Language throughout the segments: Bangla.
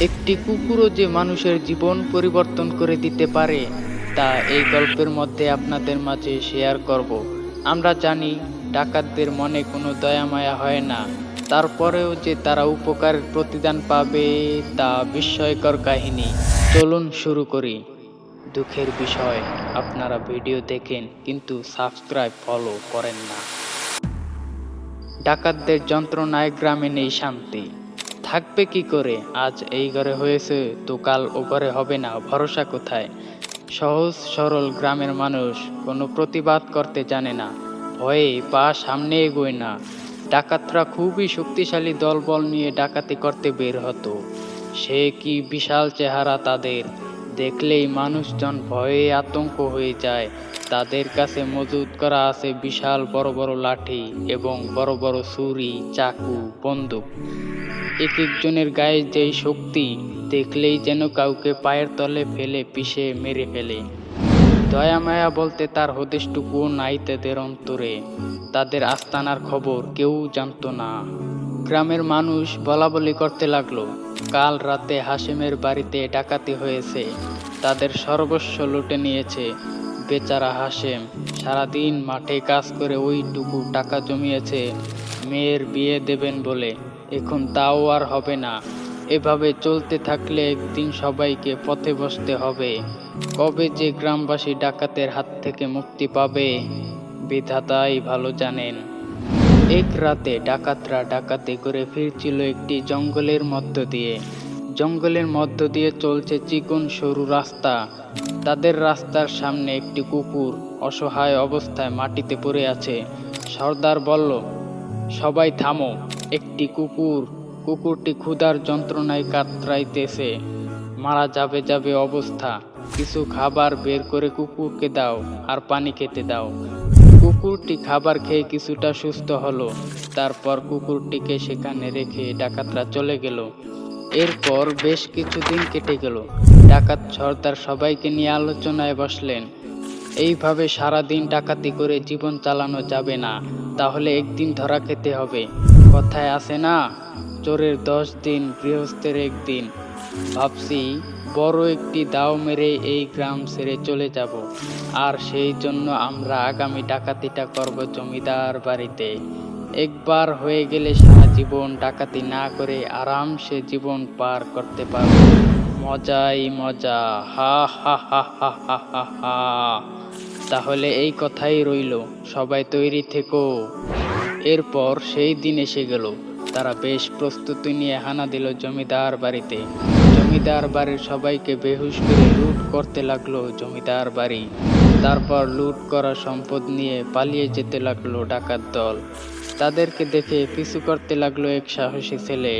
একটি কুকুরও যে মানুষের জীবন পরিবর্তন করে দিতে পারে তা এই গল্পের মধ্যে আপনাদের মাঝে শেয়ার করব। আমরা জানি ডাকাতদের মনে কোনো দয়া মায়া হয় না, তারপরেও যে তারা উপকারের প্রতিদান পাবে তা বিস্ময়কর কাহিনী। চলুন শুরু করি। দুঃখের বিষয়, আপনারা ভিডিও দেখেন কিন্তু সাবস্ক্রাইব ফলো করেন না। ডাকাতদের যন্ত্রণায় গ্রামে নেই শান্তি। থাকবে কি করে? আজ এই ঘরে হয়েছে তো কাল ও ঘরে হবে না, ভরসা কোথায়? সহজ সরল গ্রামের মানুষ কোনো প্রতিবাদ করতে জানে না, ভয়ে পা সামনে এগোয় না। ডাকাতরা খুবই শক্তিশালী দলবল নিয়ে ডাকাতি করতে বের হতো। সে কি বিশাল চেহারা তাদের, দেখলেই মানুষজন ভয়ে আতঙ্ক হয়ে যায়। তাদের কাছে মজুত করা আছে বিশাল বড় বড় লাঠি এবং বড় বড় ছুরি, চাকু, বন্দুক। এক একজনের গায়ে যেই শক্তি, দেখলেই যেন কাউকে পায়ের তলে ফেলে পিষে মেরে ফেলে। দয়া মায়া বলতে তার হদিশটুকুও নাই তাদের অন্তরে। তাদের আস্তানার খবর কেউ জানতো না। গ্রামের মানুষ বলাবলি করতে লাগলো, কাল রাতে হাশেমের বাড়িতে ডাকাতি হয়েছে, তাদের সর্বস্ব লুটে নিয়েছে। বেচারা হাশেম সারাদিন মাঠে কাজ করে ওইটুকু টাকা জমিয়েছে মেয়ের বিয়ে দেবেন বলে, এখন তাও আর হবে না। এভাবে চলতে থাকলে একদিন সবাইকে পথে বসতে হবে। কবে যে গ্রামবাসী ডাকাতের হাত থেকে মুক্তি পাবে, বিধাতাই ভালো জানেন। এক রাতে ডাকাতরা ডাকাতি করে ফিরছিল একটি জঙ্গলের মধ্য দিয়ে। জঙ্গলের মধ্য দিয়ে চলছে চিকন সরু রাস্তা। তাদের রাস্তার সামনে একটি কুকুর অসহায় অবস্থায় মাটিতে পড়ে আছে। সর্দার বলল, সবাই থামো। একটি কুকুরটি ক্ষুধার যন্ত্রণায় কাতরাইতেছে, মারা যাবে যাবে অবস্থা। কিছু খাবার বের করে কুকুরকে দাও আর পানি খেতে দাও। কুকুরটি খাবার খেয়ে কিছুটা সুস্থ হলো। তারপর কুকুরটিকে সেখানে রেখে ডাকাতরা চলে গেল। এরপর বেশ কিছুদিন কেটে গেল। ডাকাত সর্দার সবাইকে নিয়ে আলোচনায় বসলেন। এইভাবে সারাদিন ডাকাতি করে জীবন চালানো যাবে না, তাহলে একদিন ধরা খেতে হবে। কথায় আছে না, চোরের 10 দিন গৃহস্থের 1 দিন। ভাবছি বড় একটি দাও মেরে এই গ্রাম ছেড়ে চলে যাব। আর সেই জন্য আমরা আগামী ডাকাতিটা করব জমিদার বাড়িতে। একবার হয়ে গেলে সারা জীবন ডাকাতি না করে আরামসে জীবন পার করতে পারব। মজাই মজা, হা হা হা হা হা হা হা। তাহলে এই কথাই রইল, সবাই তৈরি থেকো। এরপর সেই দিন এসে গেল। তারা বেশ প্রস্তুতি নিয়ে হানা দিল জমিদার বাড়িতে। জমিদার বাড়ির সবাইকে বেহুশ করে লুট করতে লাগলো জমিদার বাড়ি। তারপর লুট করা সম্পদ নিয়ে পালিয়ে যেতে লাগলো ডাকাত দল। তাদেরকে দেখে পিছু করতে লাগলো এক সাহসী ছেলে।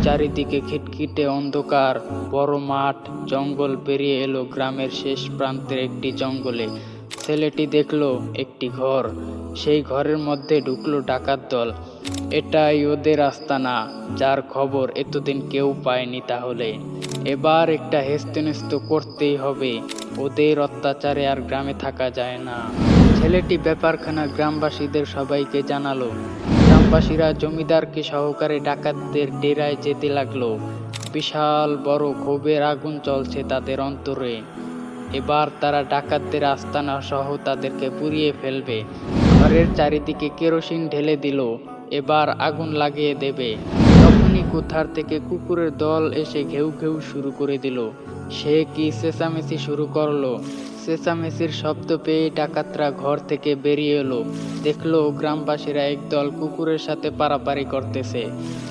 চারিদিকে খিটখিটে অন্ধকার, বড় মাঠ, জঙ্গল পেরিয়ে এলো গ্রামের শেষ প্রান্তের একটি জঙ্গলে। ছেলেটি দেখলো একটি ঘর। সেই ঘরের মধ্যে ঢুকলো ডাকাত দল। এটাই ওদের আস্তানা, যার খবর এতদিন কেউ পায়নি। তাহলে এবার একটা হেস্তনেস্ত করতেই হবে। ওদের অত্যাচারে আর গ্রামে থাকা যায় না। ছেলেটি ব্যাপারখানা গ্রামবাসীদের সবাইকে জানালো। গ্রামবাসীরা জমিদারকে সহকারে ডাকাতদের ডেরায় যেতে লাগলো। বিশাল বড় ক্ষোভের আগুন চলছে তাদের অন্তরে। এবার তারা ডাকাতদের আস্তানা সহ তাদেরকে পুড়িয়ে ফেলবে। ঘরের চারিদিকে কেরোসিন ঢেলে দিল, এবার আগুন লাগিয়ে দেবে। তখনই কোথার থেকে কুকুরের দল এসে ঘেউ ঘেউ শুরু করে দিল। সে কি চেঁচামেচি শুরু করলো। চেঁচামেচির শব্দ পেয়ে ডাকাতরা ঘর থেকে বেরিয়ে এলো। দেখলো গ্রামবাসীরা একদল কুকুরের সাথে পারাপারি করতেছে।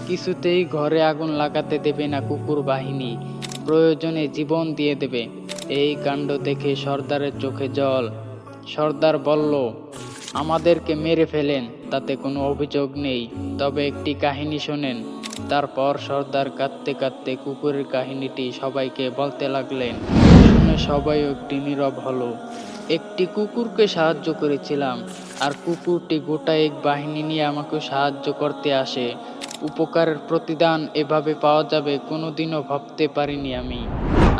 কিছুতেই ঘরে আগুন লাগাতে দেবে না কুকুর বাহিনী, প্রয়োজনে জীবন দিয়ে দেবে। এই কাণ্ড দেখে সর্দারের চোখে জল। সর্দার বলল, আমাদেরকে মেরে ফেলেন, তাতে কোনো অভিযোগ নেই, তবে একটি কাহিনী শোনেন। তারপর সর্দার কাঁদতে কাঁদতে কুকুরের কাহিনীটি সবাইকে বলতে লাগলেন। শুনে সবাই একটি নীরব হলো। একটি কুকুরকে সাহায্য করেছিলাম, আর কুকুরটি গোটা এক বাহিনী নিয়ে আমাকে সাহায্য করতে আসে। উপকারের প্রতিদান এভাবে পাওয়া যাবে কোনোদিনও ভাবতে পারিনি আমি।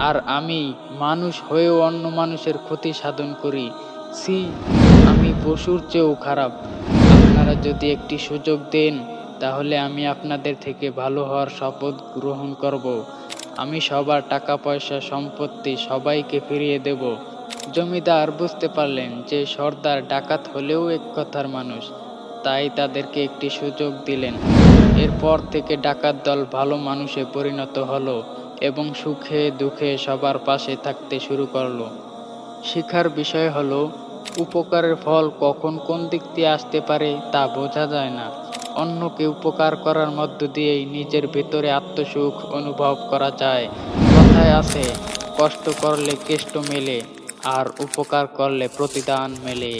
আর আমি মানুষ হয়েও অন্য মানুষের ক্ষতি সাধন করি। ছি, আমি পশুর চেয়েও খারাপ। আপনারা যদি একটি সুযোগ দেন, তাহলে আমি আপনাদের থেকে ভালো হওয়ার শপথ গ্রহণ করব। আমি সবার টাকা পয়সা সম্পত্তি সবাইকে ফিরিয়ে দেব। জমিদার বুঝতে পারলেন যে সর্দার ডাকাত হলেও এক কথার মানুষ, তাই তাদেরকে একটি সুযোগ দিলেন। এরপর থেকে ডাকাত দল ভালো মানুষে পরিণত হলো এবং সুখে দুঃখে সবার পাশে থাকতে শুরু করলো। শিখার বিষয় হলো, উপকারের ফল কখন কোন দিক দিয়ে আসতে পারে তা বোঝা যায় না। অন্যকে উপকার করার মধ্য দিয়েই নিজের ভেতরে আত্মসুখ অনুভব করা যায়। কথায় আছে, কষ্ট করলে কেষ্ট মেলে, আর উপকার করলে প্রতিদান মেলে।